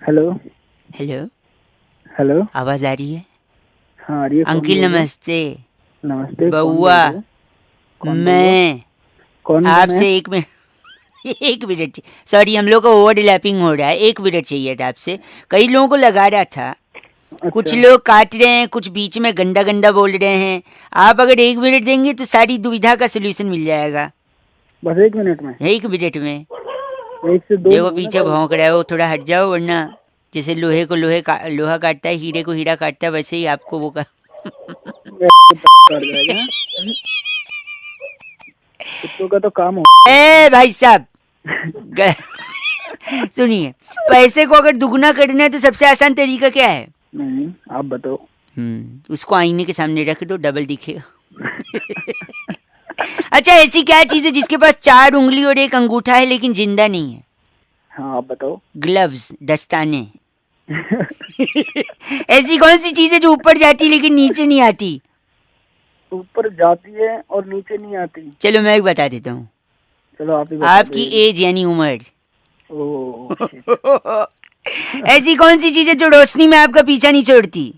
Hello hello, hello. आवाज आ रही है? हाँ आ रही है। कौन अंकिल बोल रहे हो? नमस्ते। नमस्ते। कौन बोल बउआ, रहे हो? कौन बोल रहे हो? मैं कौन मैं? आपसे एक मिनट एक मिनट। सॉरी, हम लोग का ओवरलैपिंग हो रहा है। एक मिनट चाहिए था आपसे। कई लोगों को लगा रहा था, कुछ अच्छा, लोग काट रहे हैं, कुछ बीच में गंदा गंदा बोल रहे हैं। आप अगर एक मिनट देंगे तो सारी दुविधा का सोल्यूशन मिल जाएगा। बस 1 मिनट में? एक मिनट में। 1 से 2 देखो नहीं होना पीछे भौंक चाहिए। रहा है वो, थोड़ा हट जाओ, वरना जैसे लोहे को लोहा काटता है, हीरे को हीरा काटता है, वैसे ही आपको वो का कट जाएगा। कुत्तों का तो काम हो गया। ए भाई साहब, सुनिए, पैसे को अगर दुगना करना है तो सबसे आसान तरीका क्या है? नहीं, आप बताओ। उसको आईने के सामने रख दो, डबल दिखेगा। अच्छा, ऐसी क्या चीज है जिसके पास 4 उंगली और एक अंगूठा है लेकिन जिंदा नहीं है? हाँ आप बताओ। ग्लव्स, दस्ताने। ऐसी कौन सी चीज है जो ऊपर जाती लेकिन नीचे नहीं आती? ऊपर जाती है और नीचे नहीं आती। चलो मैं एक बता देता हूँ। चलो आप ही बता दो आपकी ये। एज यानी उम्र। Oh shit. ऐसी कौन सी चीज है जो रोशनी में आपका पीछा नहीं छोड़ती?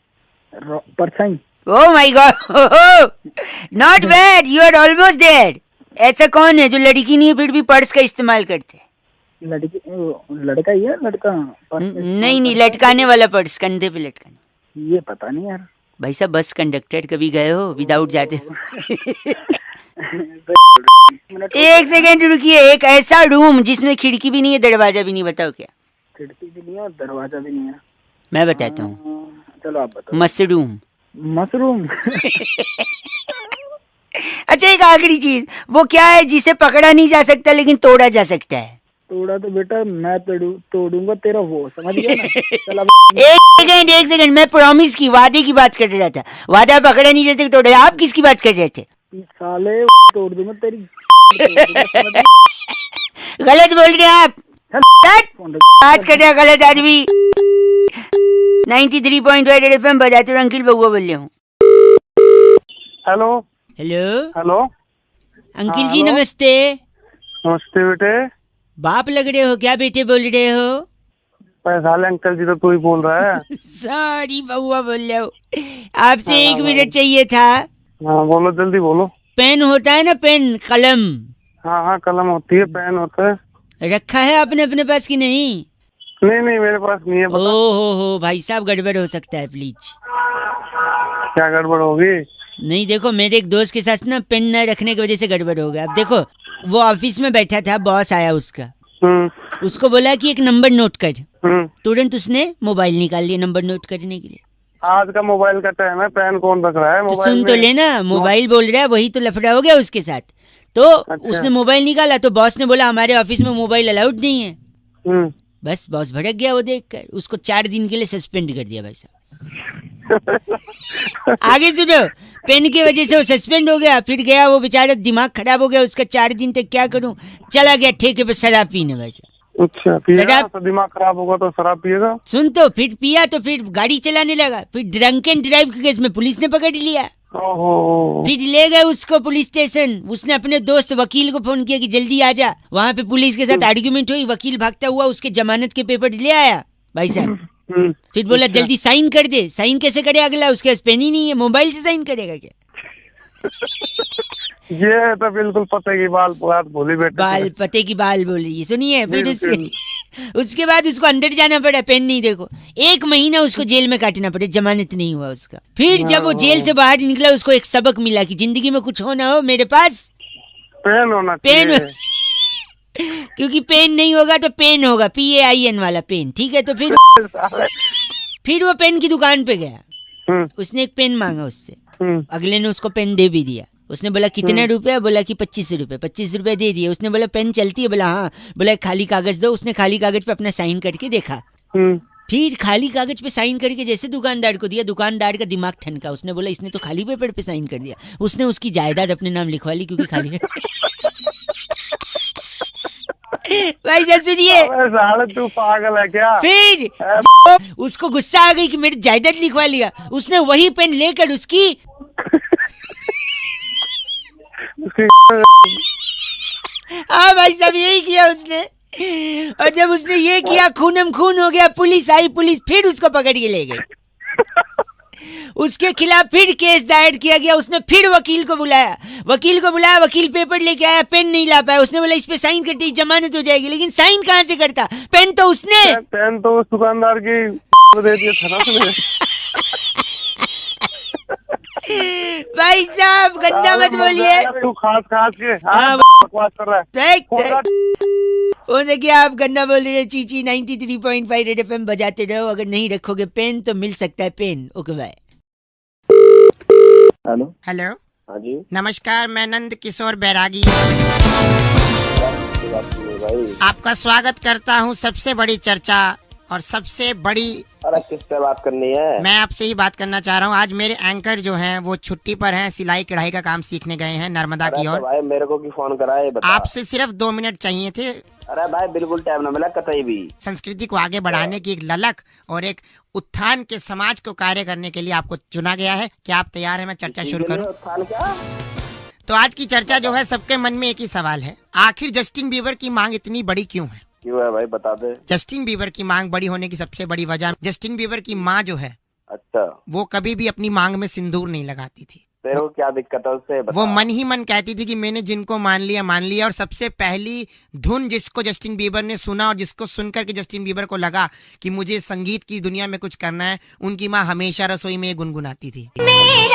परछाई। Oh my god, not bad, you are almost there. ऐसा कौन है जो लड़की नहीं है फिर भी पर्स का इस्तेमाल करते हैं? लड़की लड़का ही है, लड़का पर्स में इस्तेमाल नहीं नहीं, करता है लटकाने तो। वाला पर्स, कंधे पे लटकाने। ये पता नहीं यार। भाई साहब, बस कंडक्टर कभी गए हो विदाउट जाते? मिनट हो एक गए हैं। सेकेंड रुकिए। एक ऐसा रूम जिसमें खिड़की भी नहीं है, दरवाजा भी नहीं, बताओ क्या? खिड़की भी नहीं है और दरवाजा भी नहीं है। मैं बताता हूँ। चलो आप बताओ। मशरूम। मशरूम। अच्छा, एक आखिरी चीज, वो क्या है जिसे पकड़ा नहीं जा सकता लेकिन तोड़ा जा सकता है? तोड़ा तो बेटा मैं तोड़ूंगा तेरा, वो समझ गया ना। चल अब एक सेकेंड, मैं प्रॉमिस की, वादे की बात कर रहा था। वादा पकड़ा नहीं जाते तोड़े। आप किसकी बात कर रहे थे? साले तोड़ दूंगा तेरी। तोड़ दूंगा, समझ गया? गलत बोल रहे हैं आप। चल, हट! फोन बात रख। कर रहे हैं गलत आदमी। 93.5 FM बजाते हुए अंकिल बउआ बोल रहे हूँ। Hello hello hello. अंकिल हाँ जी, हेलो। नमस्ते। नमस्ते बेटे। बाप लग रहे हो क्या? बेटे बोल रहे हो? पैसा ले अंकल जी, तो तू ही बोल रहा है। सॉरी बउआ बोल रहे हो। आपसे हाँ एक भाई। मिनट चाहिए था। हाँ बोलो, जल्दी बोलो। पेन होता है ना, पेन, कलम, हाँ हाँ, कलम होती है, पेन होता है। रखा है आपने अपने पास कि नहीं? नहीं नहीं, मेरे पास नहीं है, ओ बता। हो भाई साहब, गड़बड़ हो सकता है, प्लीज। क्या गड़बड़ होगी? नहीं, देखो, मेरे एक दोस्त के साथ ना पेन न रखने की वजह से गड़बड़ हो गया। अब देखो, वो ऑफिस में बैठा था, बॉस आया उसका, उसको बोला कि एक नंबर नोट कर। तुरंत उसने मोबाइल निकाल लिया नंबर नोट करने के लिए। आज का मोबाइल का टाइम है, पेन कौन रख रहा है तो मोबाइल सुन तो में? लेना, मोबाइल बोल रहा है, वही तो लफड़ा हो गया उसके साथ। तो अच्छा। उसने मोबाइल निकाला तो बॉस ने बोला हमारे ऑफिस में मोबाइल अलाउड नहीं है। हम्म। बस बॉस भड़क गया, वो देखकर उसको 4 दिन के लिए सस्पेंड कर दिया भाई साहब। आगे सुनो, पेन की वजह से वो सस्पेंड हो गया, फिर गया वो बेचारा, दिमाग खराब हो गया उसका। 4 दिन तक क्या करूं, चला गया ठेके पे शराब पीने भाई साहब। अच्छा, पिएगा शराब तो दिमाग खराब होगा तो शराब पिएगा। सुन, तो फिर पिया तो फिर गाड़ी चलाने लगा, फिर ड्रंक एंड ड्राइव के केस में पुलिस ने पकड़ लिया। ओहो। फिर ले गए उसको पुलिस स्टेशन। उसने अपने दोस्त वकील को फोन किया कि जल्दी आ जा। वहां पे पुलिस के साथ आर्ग्यूमेंट हुई, वकील भागता हुआ उसके जमानत के पेपर ले आया भाई साहब। फिर बोला अच्छा। जल्दी साइन कर दे। साइन कैसे करे अगला, उसके पास पेन ही नहीं है, मोबाइल से साइन करेगा क्या? ये तो बिल्कुल पते की बात बोली बेटे। बाल पते की बाल बोली, सुनिए। फिर बिल्कुल। उसके बाद उसको अंदर जाना पड़ा, पेन नहीं। देखो, 1 महीना उसको जेल में काटना पड़ा, जमानत नहीं हुआ उसका। फिर जब वो जेल से बाहर निकला, उसको एक सबक मिला कि जिंदगी में कुछ हो ना हो, मेरे पास पेन होना पेन चाहिए। क्योंकि पेन नहीं होगा तो पेन होगा, PAIN वाला पेन, ठीक है? तो फिर वो पेन की दुकान पे गया। उसने एक पेन मांगा उससे। अगले ने उसको पेन दे भी दिया। उसने बोला कितने रुपए? बोला कि 25 रुपए। 25 रुपए दे दिए। उसने बोला पेन चलती है? बोला हाँ। बोला खाली कागज दो। उसने खाली कागज पे अपना साइन करके देखा। फिर खाली कागज पे साइन करके जैसे दुकानदार को दिया, दुकानदार का दिमाग ठनका। उसने बोला इसने तो खाली पेपर पे साइन कर दिया। उसने उसकी जायदाद अपने नाम लिखवा ली, क्योंकि खाली है। भाई साहब सुनिए, साले तू पागल है क्या? फिर उसको गुस्सा आ गई कि मेरी जायदाद लिखवा लिया। उसने वही पेन लेकर उसकी हाँ भाई साहब, यही किया उसने। और जब उसने ये किया, खूनम खून हो गया, पुलिस आई, पुलिस फिर उसको पकड़ के ले गई। उसके खिलाफ फिर केस दायर किया गया। उसने फिर वकील को बुलाया, वकील पेपर लेके आया, पेन नहीं ला पाया। उसने बोला इस पे साइन करते ही जमानत हो जाएगी, लेकिन साइन कहाँ से करता? पेन तो उसने, पेन तो उस दुकानदार की दे दिया था ना उसने। भाई साहब गंदा मत बोलिए। खास के हाँ, बकवास कर रहा है। वो देखिए आप गंदा बोल रहे। चीची 93.5 रेड एफएम बजाते रहो। अगर नहीं रखोगे पेन तो मिल सकता है pen. Okay bye. Hello hello, हाँ जी नमस्कार, मैं नंद किशोर बैरागी भाई। आपका स्वागत करता हूँ सबसे बड़ी चर्चा और सबसे बड़ी। अरे किससे बात करनी है? मैं आपसे ही बात करना चाह रहा हूँ। आज मेरे एंकर जो हैं वो छुट्टी पर हैं, सिलाई कढ़ाई का काम सीखने गए हैं नर्मदा की ओर। भाई मेरे को की फोन करा है, बता। आपसे सिर्फ 2 मिनट चाहिए थे। अरे भाई बिल्कुल टाइम ना मिला कतई भी। संस्कृति को आगे बढ़ाने की एक ललक और एक उत्थान के समाज को कार्य करने के लिए आपको चुना गया है। क्या आप तैयार हैं? मैं चर्चा शुरू करूँ? उत्थान क्या? तो आज की चर्चा जो है सबके मन में एक ही सवाल है, आखिर जस्टिन बीबर की मांग इतनी बड़ी क्यों है? क्यों है भाई, बता दे। जस्टिन बीबर की मांग बड़ी होने की सबसे बड़ी वजह, जस्टिन बीबर की माँ जो है अच्छा, वो कभी भी अपनी मांग में सिंदूर नहीं लगाती थी। तेरे को क्या दिक्कत है उससे, बता। वो मन ही मन कहती थी कि मैंने जिनको मान लिया। और सबसे पहली धुन जिसको जस्टिन बीबर ने सुना और जिसको सुनकर के जस्टिन बीबर को लगा कि मुझे संगीत की दुनिया में कुछ करना है, उनकी माँ हमेशा रसोई में गुनगुनाती थी। तुझे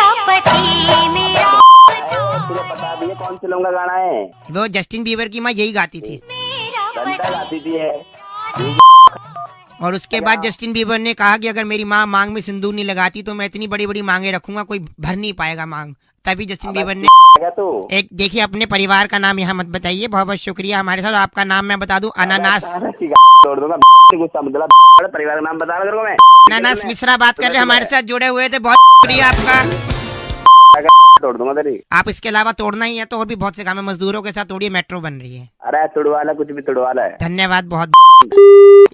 पता भी है कौन सी लोगों का गाना है? वो जस्टिन बीबर की माँ यही गाती थी। घंटा गाती थी है। और उसके बाद जस्टिन बीबर ने कहा कि अगर मेरी माँ मांग में सिंदूर नहीं लगाती तो मैं इतनी बड़ी बड़ी मांगे रखूंगा, कोई भर नहीं पाएगा मांग। तभी जस्टिन बीबर ने एक, देखिए अपने परिवार का नाम यहाँ मत बताइए, बहुत बहुत शुक्रिया हमारे साथ। आपका नाम मैं बता दूं, अनानास। तोड़ दूंगा गुस्सा मतलब। परिवार का नाम बता रहा तेरे को मैं। अनानास मिश्रा बात कर रहे हैं, हमारे साथ जुड़े हुए थे, बहुत शुक्रिया आपका। तोड़ दूंगा तेरी। आप इसके अलावा तोड़ना ही है तो और भी बहुत से काम है, मजदूरों के साथ तोड़िए, मेट्रो बन रही है। अरे तुड़वाला, कुछ भी तुड़वाला है। धन्यवाद बहुत।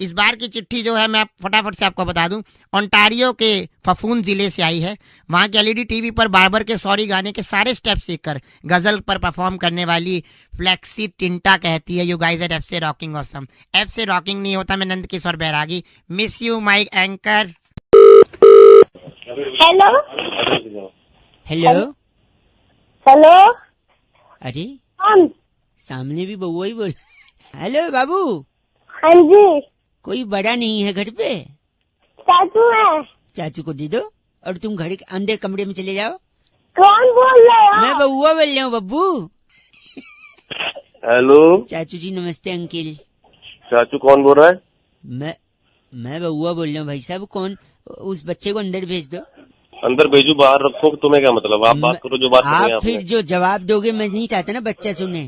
इस बार की चिट्ठी जो है मैं फटाफट से आपको बता दूं, ओंटारियो के फफून जिले से आई है। वहाँ के एलईडी टीवी पर बार्बर के सॉरी गाने के सारे स्टेप सीखकर गजल पर परफॉर्म करने वाली फ्लेक्सी टिंटा कहती है, यू गाइज आर एफ से रॉकिंग ऑसम। एफ से रॉकिंग नहीं होता। मैं Nand Kishore Bairagi, miss you my anchor. Hello hello hello, अरे कौन? सामने भी बउआ ही बोल। हेलो बाबू, हाँ जी, कोई बड़ा नहीं है घर पे? चाचू है। चाचू को दे दो और तुम घर के अंदर कमरे में चले जाओ। कौन बोल रहे हो? मैं बउआ बोल रहा हूँ बब्बू। हेलो चाचू जी नमस्ते। अंकिल चाचू कौन बोल रहा है? मैं बउआ बोल रहा हूँ भाई साहब। कौन? उस बच्चे को अंदर भेज दो। अंदर भेजू बाहर रखो, तुम्हें क्या मतलब? आप बात करो जो बात करनी है आप फिर जो जवाब दोगे मैं नहीं चाहता ना बच्चा सुने।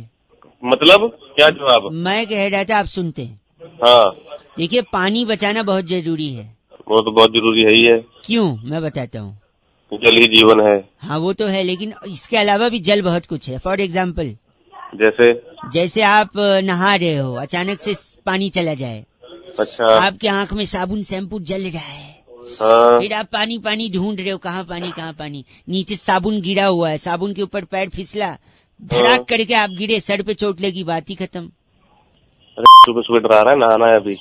मतलब क्या जवाब? मैं कह रहा था आप सुनते हैं। हाँ देखिए पानी बचाना बहुत जरूरी है। वो तो बहुत जरूरी है ही है। क्यों? मैं बताता हूँ। जल ही जीवन है। हाँ वो तो है, लेकिन इसके अलावा भी जल बहुत कुछ है। फॉर एग्जाम्पल जैसे आप नहा रहे हो, अचानक से पानी चला जाए, अच्छा, आपके आंख में साबुन शैम्पू जल रहा है, हाँ, फिर आप पानी ढूंढ रहे हो, कहाँ पानी, नीचे साबुन गिरा हुआ है, साबुन के ऊपर पैर फिसला, धड़ाक करके आप गिरे, सर पे चोट लगी, बात ही खत्म। सुबह सुबह डरा रहा है, नहाना है अभी।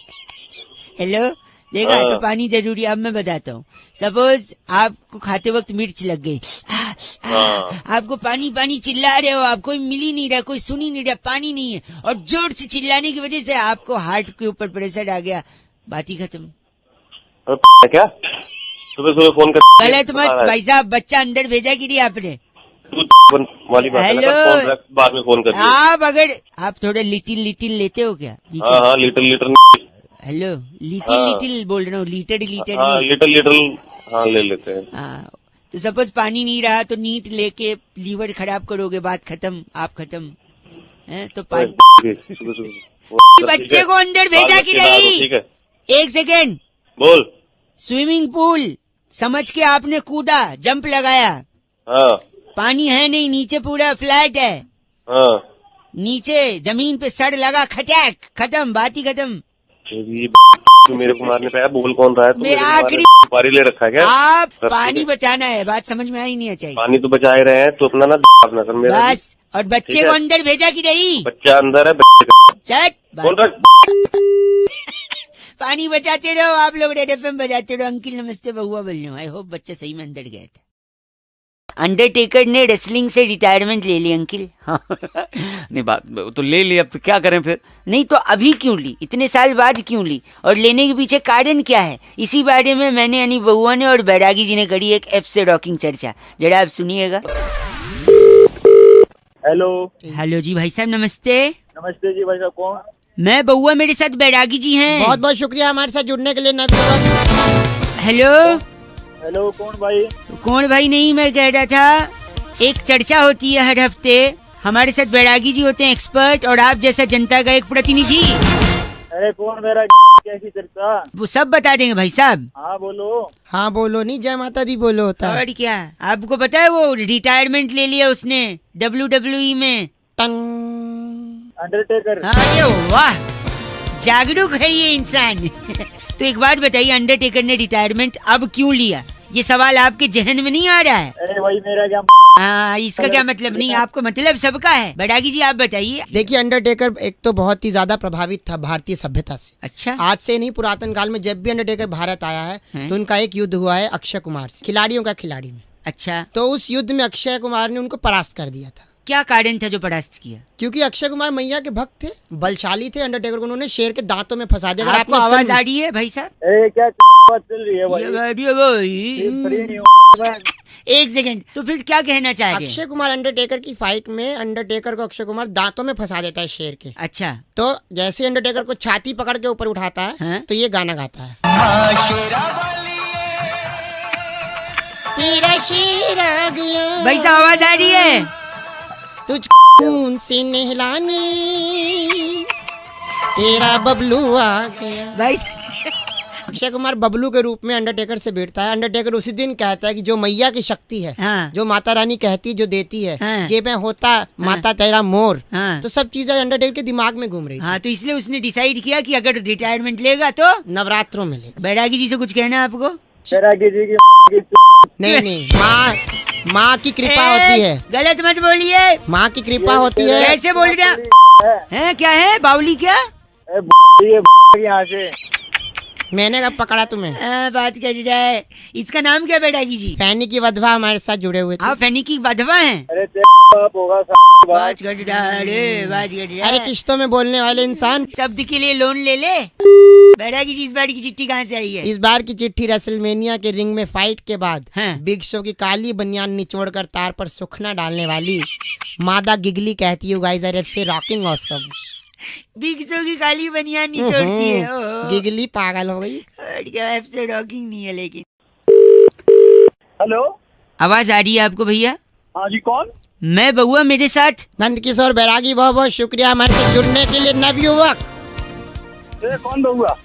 हेलो देखा? हाँ। तो पानी जरूरी। अब मैं बताता हूँ, सपोज आपको खाते वक्त मिर्च लग गई, हाँ। आपको पानी चिल्ला रहे हो, आप कोई मिल ही नहीं रहा, कोई सुन ही नहीं रहा, पानी नहीं है, और जोर से चिल्लाने की वजह से आपको हार्ट के ऊपर प्रेशर आ गया, बात ही खत्म। क्या सुबह सुबह फोन कर? गलत मत भाई साहब, बच्चा अंदर भेजा कि नहीं आपने? वाली बात है ना, हेलो। फोन रख, बाद में फोन कर। आप अगर आप थोड़ा लिटिल लेते हो क्या? हाँ लीटर हेलो हाँ। लिटिल बोल रहा हूँ, लीटर हाँ नहीं। लीटर हाँ ले लेते हैं। हाँ, तो सपोज पानी नहीं रहा तो नीट लेके लीवर खराब करोगे, बात खत्म, आप खत्म है। तो पानी बच्चे को अंदर भेजा कि नहीं? ठीक है, एक सेकेंड। बोल। स्विमिंग पूल समझ के आपने कूदा, जंप लगाया, हाँ पानी है नहीं, नीचे पूरा फ्लैट है, हाँ, नीचे जमीन पे सड़ लगा, खटैक, खत्म, बात ही खत्म। तू मेरे को मारने पे आया, बोल कौन रहा है? तू मेरा आखिरी पारी ले रखा है क्या? आप पानी बचाना है, बात समझ में आई नहीं चाहिए। पानी तो बचा ही रहे हैं, तो अपना ना अपना कर मेरा। बस, और बच्चे को अंदर भेजा कि नहीं? बच्चा अंदर है, बच्चे का चल बोल रहा पानी बचाते रहो आप लोग, रेड एफएम बजाते रहो। अंकिल नमस्ते, बहुआ बोल रहे हो। आई होप बच्चा सही में अंदर गया था। अंडरटेकर ने रेसलिंग से रिटायरमेंट ले ली अंकिल। हाँ नहीं बात तो ले ली, अब तो क्या करें फिर। नहीं तो अभी क्यों ली, इतने साल बाद क्यों ली, और लेने के पीछे कारण क्या है, इसी बारे में मैंने यानी बहुआ ने और बैरागी जी ने करी एक एफ से रॉकिंग चर्चा, जरा आप सुनिएगा। हेलो। हेलो जी भाई साहब नमस्ते। नमस्ते जी भाई साहब, कौन? मैं बहुआ, मेरे साथ बैरागी जी हैं। बहुत बहुत शुक्रिया हमारे साथ जुड़ने के लिए नवयुवक। हेलो। हेलो, कौन भाई? कौन भाई नहीं, मैं कह रहा था एक चर्चा होती है हर हफ्ते, हमारे साथ बैरागी जी होते हैं एक्सपर्ट, और आप जैसा जनता का एक प्रतिनिधि। अरे कौन मेरा कैसी चर्चा? वो सब बता देंगे भाई साहब। हाँ बोलो। हाँ बोलो, नहीं जय माता दी बोलो होता है। और क्या, आपको पता है वो रिटायरमेंट ले लिया उसने WWE में। अंडरटेकर। हाँ, अरे वाह, जागरूक है ये इंसान। तो एक बात बताइए, अंडरटेकर ने रिटायरमेंट अब क्यों लिया, ये सवाल आपके जहन में नहीं आ रहा है? अरे भाई मेरा क्या? हाँ, इसका क्या मतलब नहीं, आपको मतलब सबका है। बैरागी जी आप बताइए। देखिए अंडरटेकर एक तो बहुत ही ज्यादा प्रभावित था भारतीय सभ्यता से। अच्छा। आज से नहीं, पुरातन काल में जब भी अंडरटेकर भारत आया है तो उनका एक युद्ध हुआ है अक्षय कुमार से, खिलाड़ियों का खिलाड़ी में। अच्छा। तो उस युद्ध में अक्षय कुमार ने उनको परास्त कर दिया था। क्या कारण था जो परास्त किया? क्योंकि अक्षय कुमार मैया के भक्त थे, बलशाली थे। अंडरटेकर को उन्होंने शेर के दांतों में फंसा दिया। आपको आवाज आ रही है भाई साहब? अरे क्या बात चल रही है भाई? ये भाई फ्री नहीं हूँ मैं। एक सेकंड, तो फिर क्या कहना चाह रहे हैं? अक्षय कुमार अंडरटेकर की फाइट में अंडरटेकर को अक्षय कुमार दांतों में फंसा देता है शेर के। अच्छा। तो जैसे अंडरटेकर को छाती पकड़ के ऊपर उठाता है हाँ? तो ये गाना गाता है। भाई साहब आवाज आ रही है? तुझ खून से नहलाने तेरा बबलू आ गया। भाई अक्षय कुमार बबलू के रूप में अंडरटेकर से भिड़ता है। अंडरटेकर उसी दिन कहता है कि जो मैया की शक्ति है, हाँ। जो माता रानी कहती जो देती है, हाँ। जे मैं होता माता तेरा मोर। हाँ। तो सब चीजें अंडरटेकर के दिमाग में घूम रही थी। हाँ, तो इसलिए उसने डिसाइड किया कि अगर रिटायरमेंट लेगा तो नवरात्रों में लेगा। बैरागी जी से कुछ कहना है आपको? बैरागी जी की नहीं नहीं, माँ की कृपा होती है। गलत मत बोलिए। माँ की कृपा होती है। कैसे बोल रहे हैं? क्या है बाउली क्या? यहाँ से मैंने कब पकड़ा तुम्हें? बात कर रहा है। इसका नाम क्या बैरागी जी? फैनी की वधवा हमारे साथ जुड़े हुए थे। आप फैनी की वधवा हैं? अरे होगा बात कर रहा है, बात कर रहा है। अरे किश्तों में बोलने वाले इंसान। शब्द के लिए लोन ले ले। बैरागी जी इस बार की चिट्ठी कहाँ से आई है? इस बार की चिट्ठी रेसलमेनिया के रिंग में फाइट के बाद हाँ। बिग शो की काली बनियान निचोड़कर तार पर सुखना डालने वाली मादा गिगली कहती है गाइस आर से रॉकिंग ऑसम। बिग शो की काली बनियान निचोड़ती है। ओहो। गिगली पागल हो गई। और क्या, एफ से रॉकिंग नहीं है लेकिन। हेलो, आवाज आ रही है आपको भैया? हाँ जी, कौन? मैं बहुआ, मेरे साथ नंद किशोर बैरागी, बहुत बहुत शुक्रिया हमारे साथ जुड़ने के लिए नवयुवक। कौन बहुआ?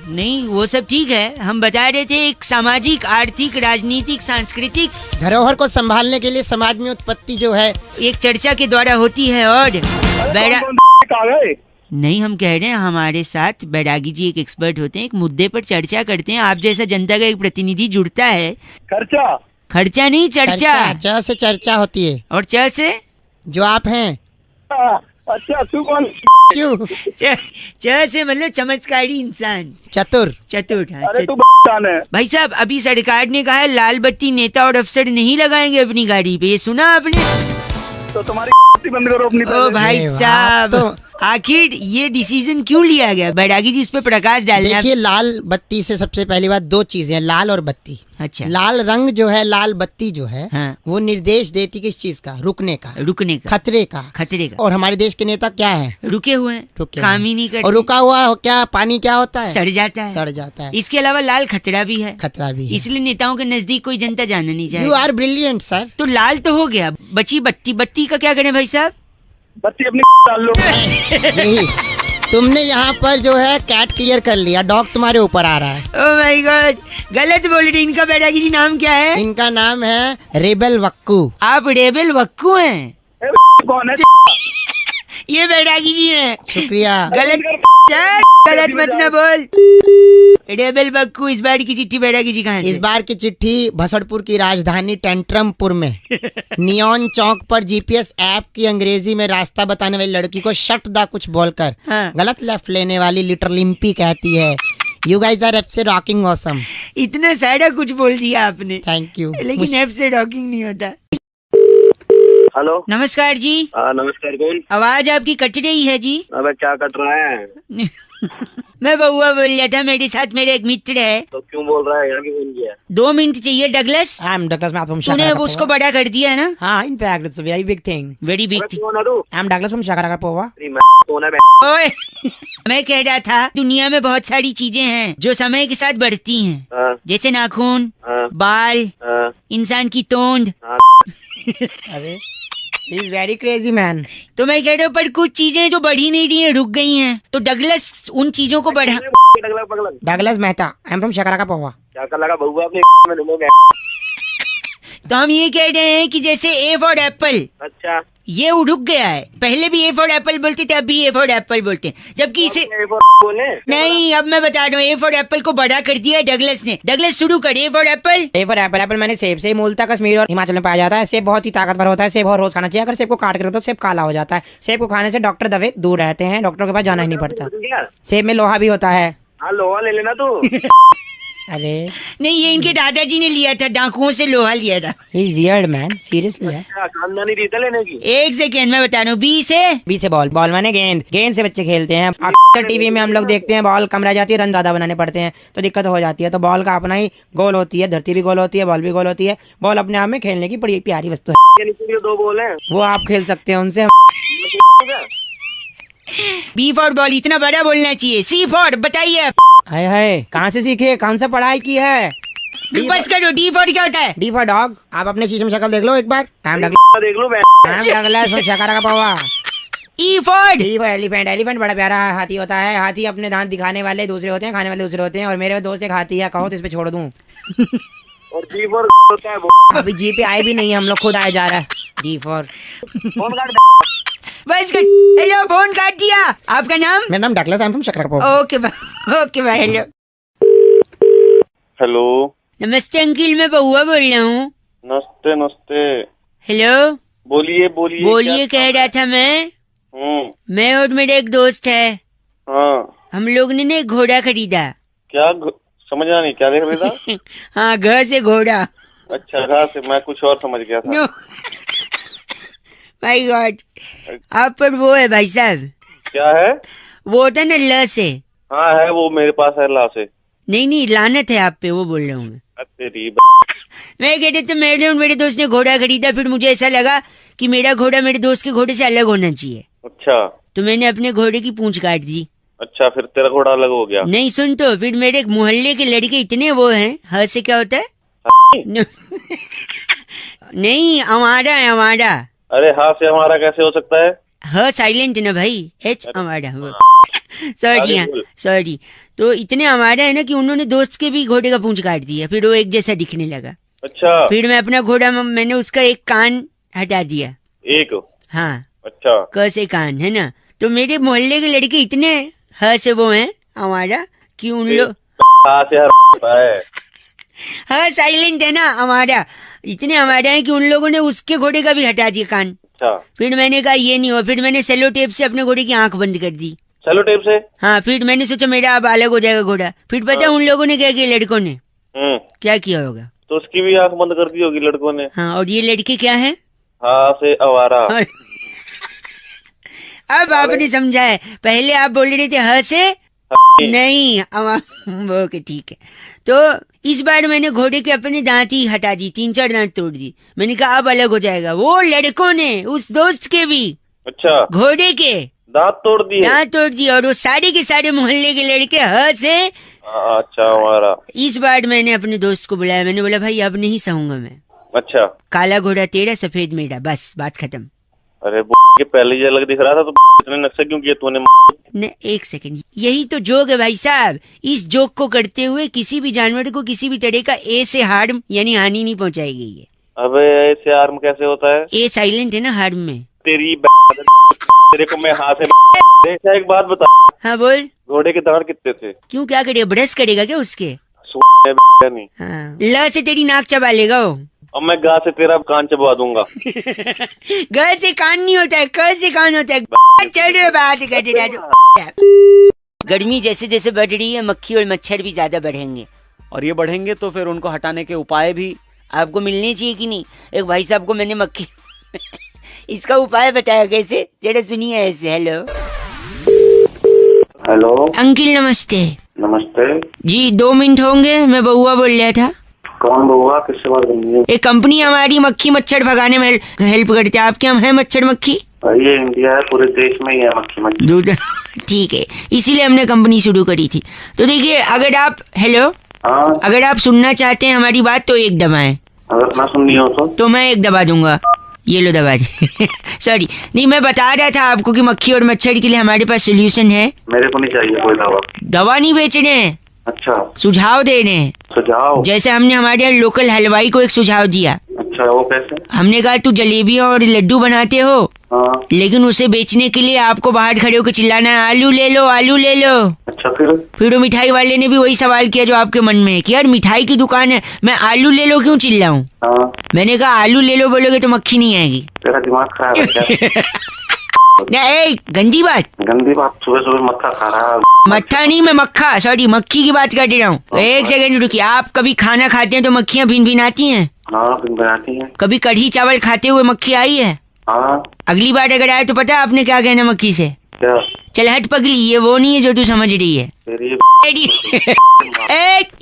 नहीं, वो सब ठीक है। हम बता रहे थे एक सामाजिक, आर्थिक, राजनीतिक, सांस्कृतिक धरोहर को संभालने के लिए समाज में उत्पत्ति जो है एक चर्चा के द्वारा होती है। और बैरा नहीं, हम कह रहे हैं हमारे साथ बैरागी जी एक एक्सपर्ट होते हैं, एक मुद्दे पर चर्चा करते हैं। आप जैसा जनता का एक प्रतिनिधि जुड़ता है। खर्चा नहीं, चर्चा। च से चर्चा होती है। और च से जो आप हैं। अच्छा, तू कौन? क्यों? च से मतलब चमत्कारी इंसान, चतुर। चतुर। हाँ, अरे तू है। भाई साहब, अभी सरकार ने कहा है लाल बत्ती नेता और अफसर नहीं लगाएंगे अपनी गाड़ी पे, ये सुना आपने? तो तुम्हारी बंद करो अपनी। ओ भाई साहब, तो आखिर ये डिसीजन क्यों लिया गया? बैरागी जी उस पर प्रकाश डालना। देखिए, लाल बत्ती से सबसे पहली बात दो चीजें, लाल और बत्ती। अच्छा। लाल रंग जो है, लाल बत्ती जो है, हाँ। वो निर्देश देती किस चीज का? रुकने का, रुकने का, खतरे का। खतरे का। और हमारे देश के नेता क्या है? रुके हुए हैं, रुके काम हुए। ही नहीं करते। और रुका हुआ क्या पानी क्या होता है? सड़ जाता है। सड़ जाता है। इसके अलावा लाल खतरा भी है। खतरा भी है। इसलिए नेताओं के नजदीक कोई जनता जाना नहीं यू चाहेगी। Are brilliant sir. तो लाल तो हो गया, बची बत्ती। बत्ती का क्या करें भाई साहब? बत्ती अपनी डाल लो। यही तुमने यहाँ पर जो है कैट क्लियर कर लिया, डॉग तुम्हारे ऊपर आ रहा है। ओह माय गॉड, गलत बोल रहे। इनका बैरागी जी नाम क्या है? इनका नाम है रेबल वक्कू। आप रेबल वक्कू हैं? कौन है? ये बैरागी जी हैं। शुक्रिया। गलत मत ना बोल। डबल बक्कू, इस बार की चिट्ठी बैरागी जी कहाँ से? इस बार की चिट्ठी भसड़पुर की राजधानी टेंट्रमपुर में नियॉन चौक पर जीपीएस ऐप की अंग्रेजी में रास्ता बताने वाली लड़की को शट दा कुछ बोलकर हाँ। गलत लेफ्ट लेने वाली लिटिल लिम्पी कहती है, यू गाइस आर एफ से रॉकिंग ऑसम। इतना सारा कुछ बोल दिया आपने, थैंक यू। लेकिन एफ से रॉकिंग नहीं होता। हेलो। नमस्कार जी। नमस्कार, कौन? आवाज आपकी कट रही है जी। अबे क्या कट रहा है? मैं बउआ बोल रहा था, मेरे साथ मेरा एक मित्र है। तो क्यों बोल रहा है? यहाँ की फोन किया? 2 मिनट चाहिए Douglas. I am Douglas from तूने शाकारा उसको बड़ा कर दिया है ना? हाँ, in fact it's a very big thing. Very big thing. कौन है तू? आई एम डगलस फ्रॉम शाकारा पोवा। कौन है? ओए मैं कह रहा था, दुनिया में बहुत सारी चीजें हैं जो समय के साथ बढ़ती हैं, हाँ, जैसे नाखून, हाँ, बाल, हाँ, इंसान की तोंद। अरे he is very crazy man. तो मैं कह रहा हूँ, पर कुछ चीजें जो बढ़ी नहीं रही हैं, रुक गई हैं, तो डगलस उन चीजों को बढ़ा। Douglas Mehta, I am from शाकारा पोवा। क्या कर लगा बउआ अपने में लोग? तो हम ये कह रहे हैं कि जैसे ए फॉर एप्पल, अच्छा, ये रुक गया है। पहले भी ए फॉर एप्पल बोलते थे, अब भी ए फॉर एप्पल बोलते हैं, जबकि इसे बोले नहीं। अब मैं बता रहा हूँ, ए फॉर एप्पल को बड़ा कर दिया है डगलस ने। डगलस शुरू कर, A for Apple. A for Apple. Apple मैंने सेब से मूलतः कश्मीर और हिमाचल में पाया जाता है। सेब बहुत ही ताकतवर होता है, सेब और रोज खाना चाहिए। अगर सेब को काट कर तो सेब काला हो जाता है। सेब को खाने से डॉक्टर दवे दूर रहते हैं, डॉक्टरों के पास जाना ही नहीं पड़ता। सेब में लोहा भी होता है। हाँ, लोहा ले लेना तू। अरे नहीं, ये इनके दादाजी ने लिया था, डाकुओं से लोहा लिया था। He is weird man, seriously है। खानदानी रीत है लेने की। एक सेकेंड मैं बता रहा हूँ। बी से बॉल, बॉल माने गेंद, गेंद से बच्चे खेलते हैं। अक्सर टीवी में हम लोग देखते हैं बॉल कम रह जाती है, रन ज्यादा बनाने पड़ते हैं तो दिक्कत हो जाती है। तो बॉल का अपना ही गोल होती है, धरती भी गोल होती है, बॉल भी गोल होती है। बॉल अपने आप में खेलने की बड़ी प्यारी वस्तु है। 2 बॉल है, वो आप खेल सकते हैं उनसे। बी फॉर बॉल, इतना बड़ा बोलना चाहिए। सी फॉर बताइए। हाय हाय, कहाँ से सीखे, कौन सा पढ़ाई की है? बस करो। डी फॉर क्या होता है? D for dog. आप अपने शीशे में शक्ल देख लो एक बार। देख लो मैं। शाकारा का पौवा। E for D for elephant. Elephant बड़ा प्यारा हाथी होता है। हाथी अपने दांत दिखाने वाले दूसरे होते हैं, खाने वाले दूसरे होते हैं। और मेरे दोस्त एक हाथी है, कहो तो इस पे छोड़ दूं। और जी फॉर होता है वो। अभी जी पे आए भी नहीं, हम लोग खुद आए जा रहा है। जी फॉर फोन काट। बस कर। हेलो, फोन काट दिया। आपका नाम? मेरा नाम डगलस, आई एम फ्रॉम शाकारा पोवा। ओके भाई। Hello hello. नमस्ते अंकिल, मैं बउआ बोल रहा हूँ। नमस्ते नमस्ते। हेलो बोलिए बोलिए। बोलिए, कह रहा था मैं और मेरा एक दोस्त है, हाँ। हम लोग ने ना एक घोड़ा खरीदा। क्या समझा नहीं, क्या देख रहे था? हाँ, घर से घोड़ा। अच्छा, घास से मैं कुछ और समझ गया था। नो माय गॉड, आप पर वो है भाई साहब। क्या है? वो होता है ना ल से। हाँ है, वो मेरे पास है ला से। नहीं, लानत है आप पे, वो बोल रहा हूँ मैं। तेरी मैं कहते थे, मेरे और मेरे दोस्त ने घोड़ा खरीदा, फिर मुझे ऐसा लगा कि मेरा घोड़ा मेरे दोस्त के घोड़े से अलग होना चाहिए। अच्छा, तो मैंने अपने घोड़े की पूंछ काट दी। अच्छा, फिर तेरा घोड़ा अलग हो गया? नहीं सुन, तो फिर मेरे मोहल्ले के लड़के इतने वो हैं। ह से क्या होता है? नहीं, हमारा है, हमारा। अरे हाँ से हमारा कैसे हो सकता है? ह साइलेंट है ना भाई, एच हमारा। सॉरी, आगे हाँ बोल। सॉरी। तो इतने हमारा है ना कि उन्होंने दोस्त के भी घोड़े का पूंछ काट दिया, फिर वो एक जैसा दिखने लगा। अच्छा, फिर मैं अपना घोड़ा, मैंने उसका एक कान हटा दिया। एक? हाँ, अच्छा, क से कान है ना। तो मेरे मोहल्ले के लड़के इतने ह से वो हैं हमारा कि उन लोग हाँ से हर है। हाँ साइलेंट है ना हमारा, इतने हमारे हैं कि उन लोगों ने उसके घोड़े का भी हटा दिया कान। अच्छा, फिर मैंने कहा ये नहीं हो, फिर मैंने सेलो टेप से अपने घोड़े की आंख बंद कर दी। चलो टेप से? हाँ, फिर मैंने सोचा मेरा अब अलग हो जाएगा घोड़ा। फिर पता है उन लोगों ने क्या किया, लड़कों ने क्या किया होगा? तो उसकी भी आंख बंद कर दी होगी लड़कों ने। हाँ, और ये लड़के क्या है? हाँ से आवारा। अब आपने समझा है, पहले आप बोल रहे थे ह से नहीं। ओके ठीक है। तो इस बार मैंने घोड़े के अपने दांत ही हटा दी, 3-4 दांत तोड़ दी। मैंने कहा अब अलग हो जाएगा। वो लड़कों ने उस दोस्त के भी, अच्छा, घोड़े के दांत तोड़ दिए? दांत तोड़ दिए, और वो सारे के सारे मोहल्ले के लड़के ह से। अच्छा, हमारा। इस बार मैंने अपने दोस्त को बुलाया, मैंने बोला भाई अब नहीं सहूंगा मैं। अच्छा, काला घोड़ा तेरा, सफेद मेरा, बस बात खत्म। अरे के पहले ही अलग दिख रहा था तो इतने नक्शे क्यों किए तूने? ने एक सेकंड, यही तो जोक है भाई साहब। इस जोक को करते हुए किसी भी जानवर को किसी भी तरह का ए से हार्म यानी हानि नहीं पहुंचाई गई है। अबे ऐसे आर्म कैसे होता है? ए साइलेंट है ना हार्म में। तेरी तेरे को मैं हाथ से अच्छा, एक बात बता, हाँ बोल। घोड़े के दांत कितने थे? क्यों, क्या करेगा, ब्रश करेगा क्या उसके? नहीं, हाँ। ल से तेरी नाक चबा लेगा वो। और मैं गा से तेरा कान चबा दूंगा। ग से कान नहीं होता है, क से कान होता है। चढ़ बात कर। गर्मी जैसे जैसे बढ़ रही है, मक्खी और मच्छर भी ज्यादा बढ़ेंगे, और ये बढ़ेंगे तो फिर उनको हटाने के उपाय भी आपको मिलने चाहिए कि नहीं। एक भाई साहब को मैंने मक्खी इसका उपाय बताया कैसे, जरा सुनिए ऐसे। हेलो हेलो अंकिल, नमस्ते। नमस्ते जी 2 मिनट होंगे, मैं बउआ बोल रहा था। कौन बउआ, किससे बात करनी है? एक कंपनी हमारी मक्खी मच्छर भगाने में हेल्प करती है। आपके यहाँ है मच्छर मक्खी? ये इंडिया है, पूरे देश में ही है मक्खी मच्छर। दूध ठीक है, इसीलिए हमने कंपनी शुरू करी थी। तो देखिए, अगर आप हेलो हाँ, अगर आप सुनना चाहते हैं हमारी बात तो एक दबाएं, अगर ना सुननी हो तो मैं एक दबा दूंगा। ये लो दबा सॉरी, नहीं मैं बता रहा था आपको कि मक्खी और मच्छर के लिए हमारे पास सोल्यूशन है। मेरे को नहीं चाहिए कोई दवा। दवा नहीं बेच रहे हैं, अच्छा, सुझाव दे रहे हैं। सुझाव? जैसे हमने हमारे यहाँ लोकल हलवाई को एक सुझाव दिया। अच्छा, वो कैसे? हमने कहा तू जलेबी और लड्डू बनाते हो, हाँ, लेकिन उसे बेचने के लिए आपको बाहर खड़े होकर चिल्लाना है, आलू ले लो, आलू ले लो। अच्छा, फिर वो मिठाई वाले ने भी वही सवाल किया जो आपके मन में है कि यार मिठाई की दुकान है, मैं आलू ले लो क्यों चिल्लाऊं। हाँ, मैंने कहा आलू ले लो बोलोगे तो मक्खी नहीं आएगी। तेरा दिमाग खराब है क्या? नहीं, गंदी बात। गंदी बात, सुबह सुबह मक्खा खा रहा है। मट्ठा नहीं, मैं मक्खा, सॉरी मक्खी की बात कर रहा हूँ। एक सेकंड रुकिए, आप कभी खाना खाते हैं तो मक्खियाँ भिन भिन आती हैं? हाँ, फिर बनाती है। कभी कढ़ी चावल खाते हुए मक्खी आई है? हाँ। अगली बार अगर आए तो पता है आपने क्या कहना मक्खी से? क्या? चल हट पगली, ये वो नहीं है जो तू समझ रही है।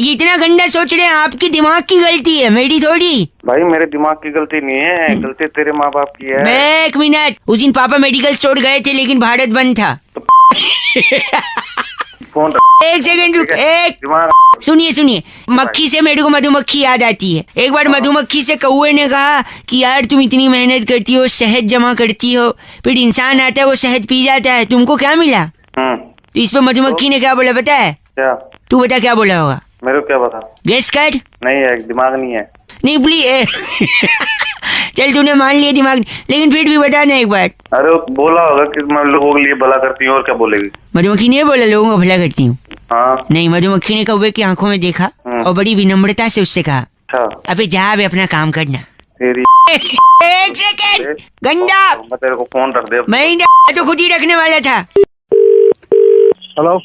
ये इतना गंदा सोच रहे हैं, आपकी दिमाग की गलती है, मेरी थोड़ी। भाई मेरे दिमाग की गलती नहीं है, गलती तेरे माँ बाप की है। मैं 1 मिनट, उस दिन पापा मेडिकल स्टोर गए थे लेकिन भारत बंद था। फोन 1 सेकंड रुक, दिमाग। सुनिए, मक्खी से मेरे को मधुमक्खी याद आती है। एक बार मधुमक्खी से कौवे ने कहा कि यार तुम इतनी मेहनत करती हो, शहद जमा करती हो, फिर इंसान आता है वो शहद पी जाता है, तुमको क्या मिला? तो इस पे मधुमक्खी ने क्या बोला पता है? क्या? तू बता क्या बोला होगा? मेरे को क्या पता? गेस कर। नहीं है, दिमाग नहीं है। नहीं प्लीज चल तूने मान लिया दिमाग, लेकिन फिर भी बता ना एक बार। अरे वो बोला होगा कि मैं लोगों के लिए भला करती हूँ, और क्या बोलेगी? मधुमक्खी ने बोला लोगों को भला करती हूँ? हाँ। नहीं, मधुमक्खी ने कौवे की आंखों में देखा और बड़ी विनम्रता से उससे कहा, अच्छा, अबे जा अबे अपना काम करना। तेरी 1 सेकंड, गंदा। मैं तेरे को फोन रख दे। मैं तो खुद ही रखने वाला था। हेलो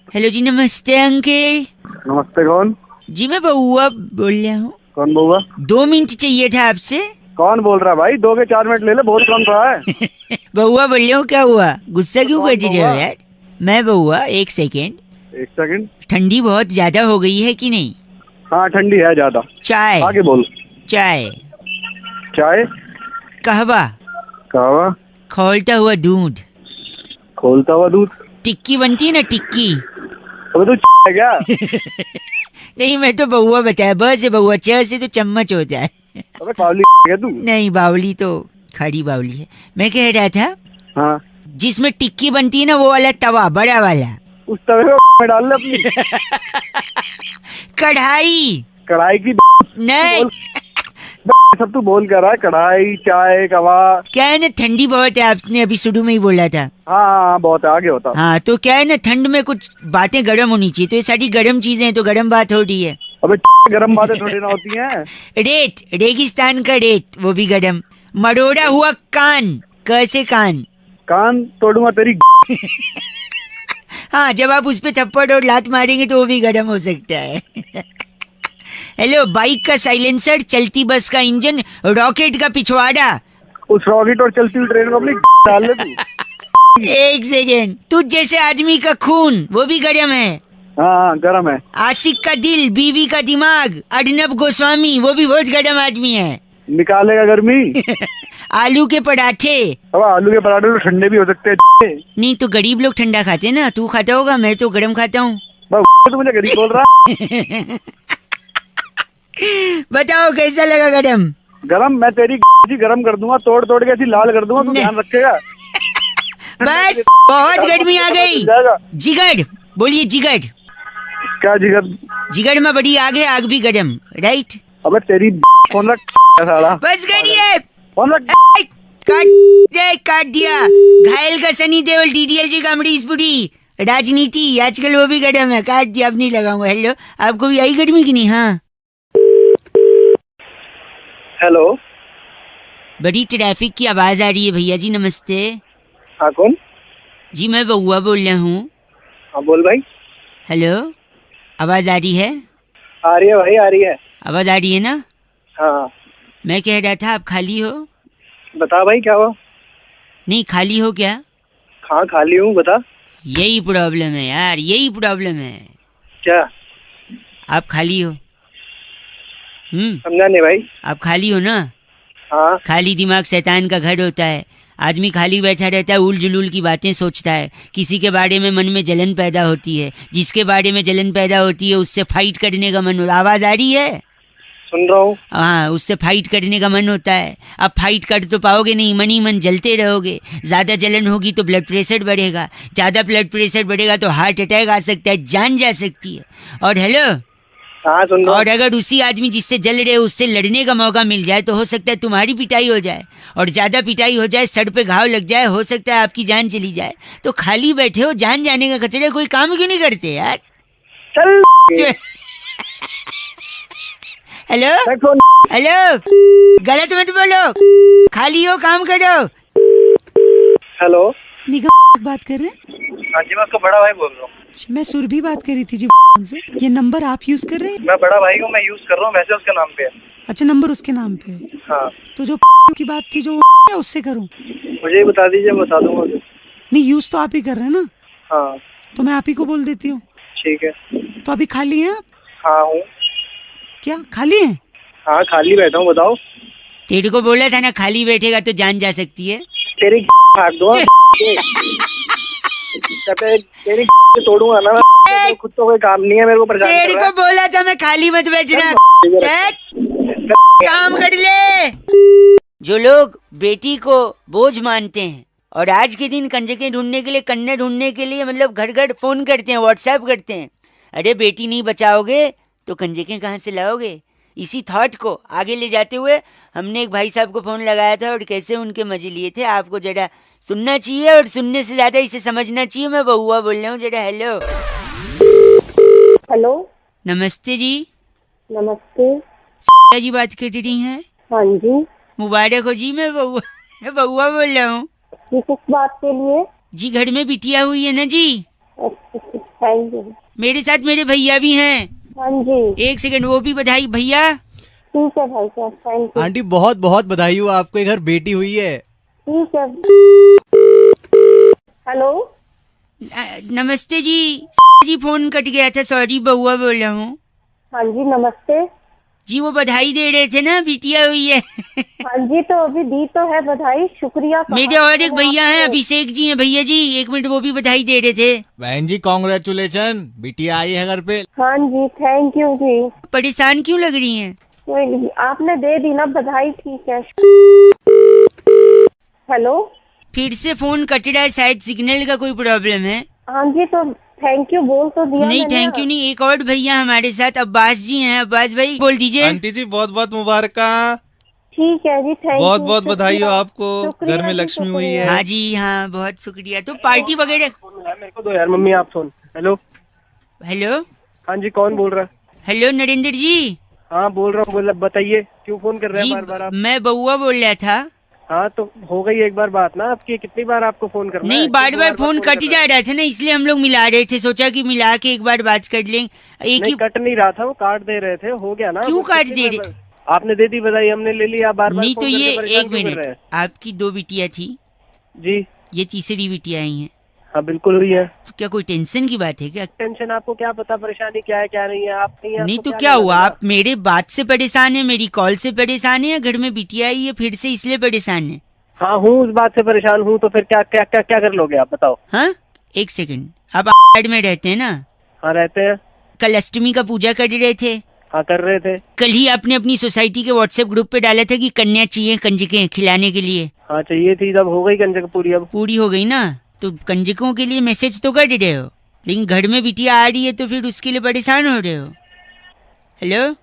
हेलो जी, नमस्ते अंकल। नमस्ते, कौन? जी मैं बउआ बोल रहा हूँ। कौन बउआ? 2 मिनट चाहिए था आपसे। कौन बोल रहा है भाई? 2 के 4 मिनट ले ले, बहुत कौन रहा है? बउआ बोल रहा हूँ, क्या हुआ, गुस्सा क्यों कौन कर रहे हो बउआ? यार? मैं बउआ, 1 सेकंड। 1 सेकंड। ठंडी बहुत ज्यादा हो गई है कि नहीं? हाँ, ठंडी है ज्यादा। चाय? आगे बोल। चाय? चाय? कहवा? कहवा? खौलता हुआ दूध? खोलता हुआ दूध? टिक्की बनती है ना, टिक्की। अबे तू है क्या? नहीं मैं तो बउआ बताया, ब से बउआ, च से तो चम्मच होता है। अबे बावली है तू? नहीं, बावली तो खड़ी बावली है। मैं कह रहा था, हाँ, जिसमें टिक्की बनती है ना वो वाला तवा, बड़ा वाला। उस तवे में डाल ले अपनी। कढ़ाई? कढ़ाई की नहीं, सब तू बोल कर रहा है। कढ़ाई, चाय, कवा। क्या है ना, ठंडी बहुत है, आपने अभी शुरू में ही बोला था। हाँ, बहुत है, आगे होता। हाँ, तो क्या है ना, ठंड में कुछ बातें गर्म होनी चाहिए, तो ये सारी गर्म चीजें हैं, तो गर्म बात हो रही है। अबे गरम बातें थोड़ी ना होती हैं। रेत, रेगिस्तान का रेत, वो भी गर्म। मरोड़ा हुआ कान, कैसे कान? कान तोड़ूंगा तेरी। हाँ, जब आप उस पे थप्पड़ और लात मारेंगे तो वो भी गर्म हो सकता है। हेलो, बाइक का साइलेंसर, चलती बस का इंजन, रॉकेट का पिछवाड़ा। उस रॉकेट और चलती हुई ट्रेन को अपनी डाल ले तू। 1 सेकेंड, तुझ जैसे आदमी का खून, वो भी गर्म है। हाँ, गरम है। आशिक का दिल, बीवी का दिमाग, अर्नब गोस्वामी, वो भी बहुत गर्म आदमी है। निकालेगा गर्मी। आलू के पराठे। अब आलू के पराठे तो ठंडे भी हो सकते हैं। नहीं तो गरीब लोग ठंडा खाते हैं ना, तू खाता होगा, मैं तो गर्म खाता हूँ। तो मुझे गरीब बोल रहा। बताओ कैसा लगा गरम? गरम? मैं तेरी गरम कर दूंगा, तोड़ तोड़ के ऐसी लाल कर दूंगा, तू ध्यान रखेगा। बस बहुत गर्मी आ गई। जिगर बोलिए, जिगर। क्या जिगर? जिगर में बड़ी आग है, आग भी गरम, राइट? अबे तेरी फोन रख साला। बस करिए। फोन रख। काट दिया। घायल का सनी देओल, डीडीएलजे का अमरीश पुरी। राजनीति आजकल वो भी गरम है, काट दिया, अब नहीं लगाऊंगा। हेलो, आपको भी आई गर्मी की नहीं? हाँ, हेलो, बड़ी ट्रैफिक की आवाज आ रही है भैया जी। नमस्ते। हाँ कौन? जी मैं बउआ बोल रहा हूँ। हाँ बोल भाई। हेलो, आवाज आ रही है? आ रही है भाई, आ रही है। आवाज आ रही है ना? हाँ मैं कह रहा था आप खाली हो? बता भाई, क्या हुआ? नहीं, खाली हो क्या? हाँ खाली हूँ, बता। यही प्रॉब्लम है यार, यही प्रॉब्लम है। क्या? आप खाली हो? समझा नहीं भाई। आप खाली हो ना? हाँ खाली दिमाग शैतान का घर होता है। आदमी खाली बैठा रहता है, उल जुलूल की बातें सोचता है, किसी के बारे में मन में जलन पैदा होती है, जिसके बारे में जलन पैदा होती है उससे फाइट करने का मन होता है। आवाज आ रही है? सुन रहा हूँ। हाँ, उससे फाइट करने का मन होता है। अब फाइट कर तो पाओगे नहीं, मन ही मन जलते रहोगे। ज्यादा जलन होगी तो ब्लड प्रेशर बढ़ेगा, ज्यादा ब्लड प्रेशर बढ़ेगा तो हार्ट अटैक आ सकता है, जान जा सकती है। और हेलो, हाँ सुन रहा हूँ। और अगर उसी आदमी जिससे जल रहे हो उससे लड़ने का मौका मिल जाए तो हो सकता है तुम्हारी पिटाई हो जाए, और ज्यादा पिटाई हो जाए, सर पे घाव लग जाए, हो सकता है आपकी जान चली जाए। तो खाली बैठे हो, जान जाने का कचड़े, कोई काम क्यों नहीं करते यार? चल हेलो फोन। हेलो, गलत मत बोलो, खाली हो काम करो। हेलो, निगम बात कर रहे हैं? हाँ जी मैं उसका बड़ा भाई बोल रहा हूँ। मैं सुरभि बात कर रही थी जी से। ये नंबर आप यूज कर रहे हैं? मैं बड़ा भाई हूँ, मैं यूज कर रहा हूँ, वैसे उसके नाम पे है। अच्छा, नंबर उसके नाम पे है। हाँ तो जो की बात थी जो उससे करूं? मुझे ही बता दीजिए, मैं बता दूंगा। नहीं, यूज तो आप ही कर रहे हैं ना? हाँ तो मैं आप ही को बोल देती हूँ। ठीक है। तो अभी खाली हैं आप? हाँ हूँ। क्या खाली हैं? हाँ खाली बैठा हूँ, बताओ। तेरे को बोला था ना, खाली बैठेगा तो जान जा सकती है। तेरी फाड़ दो। तेरी तोड़ूंगा ना, खुद तो कोई काम नहीं है, मेरे को परेशान कर तेरे रहा को बोला था मैं, खाली मत बैठना, काम कर ले। जो लोग बेटी को बोझ मानते हैं और आज के दिन कंजकें ढूंढने के लिए, कन्या ढूंढने के लिए मतलब घर घर फोन करते हैं, व्हाट्सएप करते हैं, अरे बेटी नहीं बचाओगे तो कंजकें कहाँ से लाओगे? इसी थॉट को आगे ले जाते हुए हमने एक भाई साहब को फोन लगाया था और कैसे उनके मजे लिए थे, आपको जरा सुनना चाहिए, और सुनने से ज्यादा इसे समझना चाहिए। मैं बहुआ बोल रहा हूँ जरा। हेलो हेलो, नमस्ते जी। नमस्ते। जी बात कर रही हैं? हाँ जी। मुबारक हो जी, मैं बहुआ बोल रहा हूँ ये किस बात के लिए? जी। घर में बिटिया हुई है ना जी, अच्छा, थैंक यू। मेरे साथ मेरे भैया भी हैं। हाँ जी। एक सेकंड, वो भी बधाई भैया। ठीक है भाई साहब, थैंक यू। आंटी बहुत बहुत बधाई हो, आपके घर बेटी हुई है। ठीक है। हेलो, नमस्ते जी। जी फोन कट गया था, सॉरी, बहुआ बोल रहा हूँ। हाँ जी नमस्ते। जी वो बधाई दे रहे थे ना, बिटिया हुई है। हाँ जी, तो अभी दी तो है बधाई, शुक्रिया। मेरे और एक भैया हैं, अभिषेक जी हैं भैया जी, एक मिनट, वो भी बधाई दे रहे थे। बहन जी कॉन्ग्रेचुलेशन, बिटिया आई है घर पे। हाँ जी, थैंक यू जी। परेशान क्यों लग रही हैं? कोई नहीं, आपने दे दी ना बधाई, ठीक है। हेलो, फिर से फोन कट रहा है, शायद सिग्नल का कोई प्रॉब्लम है। हाँ जी, तो थैंक यू बोल तो दिया नहीं मैंने। थैंक यू नहीं, एक और भैया हमारे साथ अब्बास जी हैं। अब्बास भाई बोल दीजिए। आंटी जी बहुत बहुत मुबारक। ठीक है जी, थैंक यू। बहुत बहुत बधाई हो आपको, शुक्रिया घर में जी, लक्ष्मी हुई शुक्रिया। है। हाँ जी हाँ, बहुत शुक्रिया। तो पार्टी वगैरह? मेरे को दो यार, मम्मी आप फोन। हेलो हेलो हाँ जी, कौन बोल रहा है? हेलो नरेंद्र जी। हाँ बोल रहा हूँ, बोला बताइए, क्यों फोन कर रहे जी हैं बार बार आप? मैं बहुआ बोल रहा था। हाँ तो हो गई एक बार बात ना आपकी, कितनी बार आपको फोन करना नहीं, है? बार बार फोन कर कट जा रहा था ना, इसलिए हम लोग मिला रहे थे, सोचा कि मिला के एक बार बात कर लें। एक नहीं ही कट नहीं रहा था, वो काट दे रहे थे, हो गया ना। क्यों वो काट कितनी दे बार- आपने दे दी बधाई, हमने ले लिया, बार बार नहीं तो फोन ये करके परेशान एक क्यों कर रहे मिनट, आपकी 2 बिटिया थी जी? ये तीसरी बिटिया आई है, हाँ बिल्कुल हुई है। तो क्या कोई टेंशन की बात है क्या? टेंशन आपको क्या पता, परेशानी क्या है क्या नहीं है, आप नहीं है नहीं आपको तो क्या लेना हुआ, देना? आप मेरे बात से परेशान है, मेरी कॉल से परेशान है, या घर में बिटिया आई है फिर से इसलिए परेशान है? हाँ हूँ, उस बात से परेशान हूँ, तो फिर क्या क्या क्या क्या कर लोगे आप बताओ? हाँ एक सेकंड, आप में रहते हैं ना? हाँ रहते हैं। कल अष्टमी का पूजा कर रहे थे? हाँ कर रहे थे। कल ही आपने अपनी सोसाइटी के व्हाट्सएप ग्रुप पे डाला था कि कन्या चाहिए कंजकें खिलाने के लिए। हाँ चाहिए थी, जब हो गई कंजक पूरी, अब पूरी हो गई ना, तो कंजकों के लिए मैसेज तो कर रहे हो, लेकिन घर में बिटिया आ रही है तो फिर उसके लिए परेशान हो रहे हो। हेलो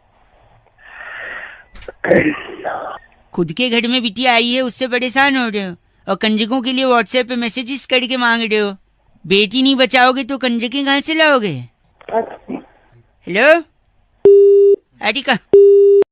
खुद के घर में बिटिया आई है उससे परेशान हो रहे हो और कंजकों के लिए व्हाट्सएप पे मैसेजेस करके मांग रहे हो। बेटी नहीं बचाओगे तो कंजकें कहाँ से लाओगे? हेलो अरे